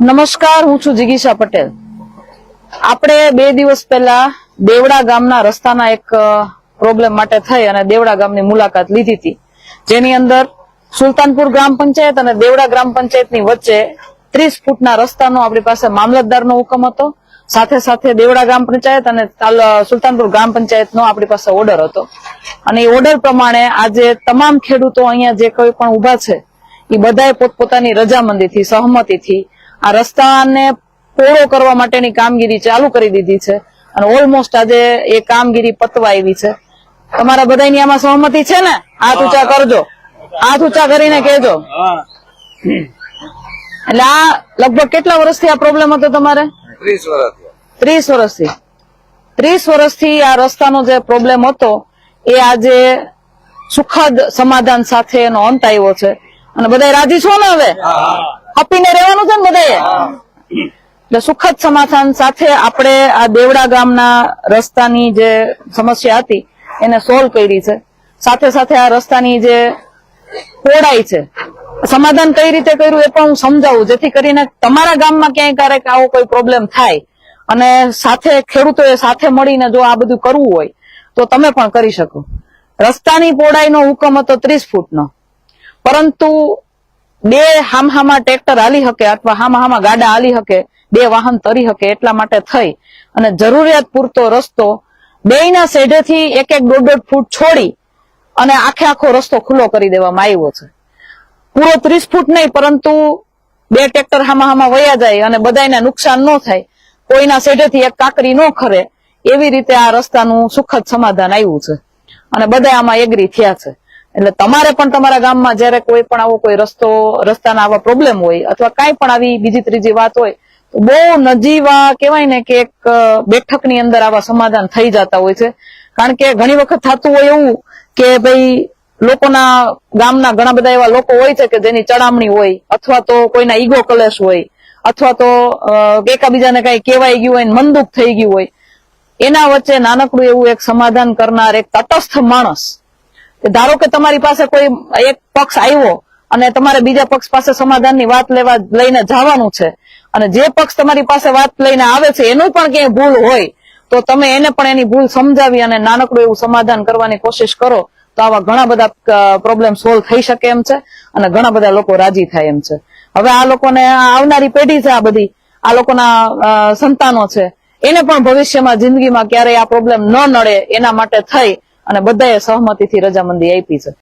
નમસ્કાર, હું છું જિગીશા પટેલ। આપણે 2 દિવસ પહેલા દેવડા ગામના રસ્તાના એક પ્રોબ્લેમ માટે થઈ અને દેવડા ગામની મુલાકાત લીધી હતી, જેની અંદર સુલતાનપુર ગ્રામ પંચાયત અને દેવડા ગ્રામ પંચાયતની વચ્ચે 30 ફૂટના રસ્તાનો આપણી પાસે મામલતદારનો હુકમ હતો, સાથે સાથે દેવડા ગ્રામ પંચાયત અને સુલતાનપુર ગ્રામ પંચાયતનો આપણી પાસે ઓર્ડર હતો। અને એ ઓર્ડર પ્રમાણે આજે તમામ ખેડૂતો અહીંયા જે કોઈ પણ ઉભા છે એ બધાએ પોતપોતાની રજામંદીથી, સહમતીથી આ રસ્તાને પહોળો કરવા માટેની કામગીરી ચાલુ કરી દીધી છે અને ઓલમોસ્ટ આજે એ કામગીરી પતવા આવી છે। તમારા બધાની આમાં સહમતી છે ને? હાથ ઊંચા કરજો, હાથ ઊંચા કરીને કહેજો। એટલે આ લગભગ કેટલા વર્ષથી આ પ્રોબ્લેમ હતો તમારે? 30 વર્ષથી। 30 વર્ષથી આ રસ્તાનો જે પ્રોબ્લેમ હતો એ આજે સુખદ સમાધાન સાથે એનો અંત આવ્યો છે અને બધા રાજી છો ને? હવે આપીને રહેવાનું છે ને બધાએ? એટલે સુખદ સમાધાન સાથે આપણે આ દેવડા ગામના રસ્તાની જે સમસ્યા હતી એને સોલ્વ કરી છે। સાથે સાથે આ રસ્તાની જે પહોળાઈ છે, સમાધાન કઈ રીતે કર્યું એ પણ હું સમજાવું, જેથી કરીને તમારા ગામમાં ક્યાંય ક્યારેક આવો કોઈ પ્રોબ્લેમ થાય અને સાથે ખેડૂતોએ સાથે મળીને જો આ બધું કરવું હોય તો તમે પણ કરી શકો। રસ્તાની પહોળાઈનો હુકમ હતો 30 ફૂટનો, પરંતુ 2 હામહામાં ટ્રેક્ટર હાલી શકે અથવા હામહામાં ગાડા હાલી શકે, 2 વાહન તરી શકે એટલા માટે થઈ અને જરૂરિયાત પૂરતો રસ્તો બેયના સેઢેથી 1-1, 1.5 ફૂટ છોડી અને આખો રસ્તો ખુલ્લો કરી દેવામાં આવ્યો છે। પૂરો 30 ફૂટ નહીં, પરંતુ 2 ટ્રેક્ટર હામહામાં વયા જાય અને બધાને નુકસાન ન થાય, કોઈના સેઢેથી એક કાકરી ન ખરે, એવી રીતે આ રસ્તાનું સુખદ સમાધાન આવ્યું છે અને બધા આમાં એગ્રી થયા છે। એટલે તમારે પણ તમારા ગામમાં જયારે કોઈ પણ આવો કોઈ રસ્તાના આવા પ્રોબ્લેમ હોય અથવા કઈ પણ આવી બીજી ત્રીજી વાત હોય તો બહુ નજીવા કહેવાય ને કે એક બેઠકની અંદર આવા સમાધાન થઈ જતા હોય છે। કારણ કે ઘણી વખત થતું હોય એવું કે ભાઈ લોકોના ગામના ઘણા બધા એવા લોકો હોય છે કે જેની ચડામણી હોય અથવા તો કોઈના ઈગો કલેશ હોય અથવા તો એકાબીજાને કઈ કહેવાઈ ગયું હોય, મનદુખ થઈ ગયું હોય, એના વચ્ચે નાનકડું એવું એક સમાધાન કરનાર એક તટસ્થ માણસ, ધારો કે તમારી પાસે કોઈ એક પક્ષ આવ્યો અને તમારે બીજા પક્ષ પાસે સમાધાનની વાત લઈને જવાનું છે અને જે પક્ષ તમારી પાસે વાત લઈને આવે છે એનું પણ ક્યાંય ભૂલ હોય તો તમે એને પણ એની ભૂલ સમજાવી અને નાનકડું એવું સમાધાન કરવાની કોશિશ કરો તો આવા ઘણા બધા પ્રોબ્લેમ સોલ્વ થઈ શકે એમ છે અને ઘણા બધા લોકો રાજી થાય એમ છે। હવે આ લોકોને આવનારી પેઢી છે, આ બધી આ લોકોના સંતાનો છે, એને પણ ભવિષ્યમાં જિંદગીમાં ક્યારેય આ પ્રોબ્લેમ ન નડે એના માટે થઈ અને બધાએ સહમતીથી રજામંદી આપી છે।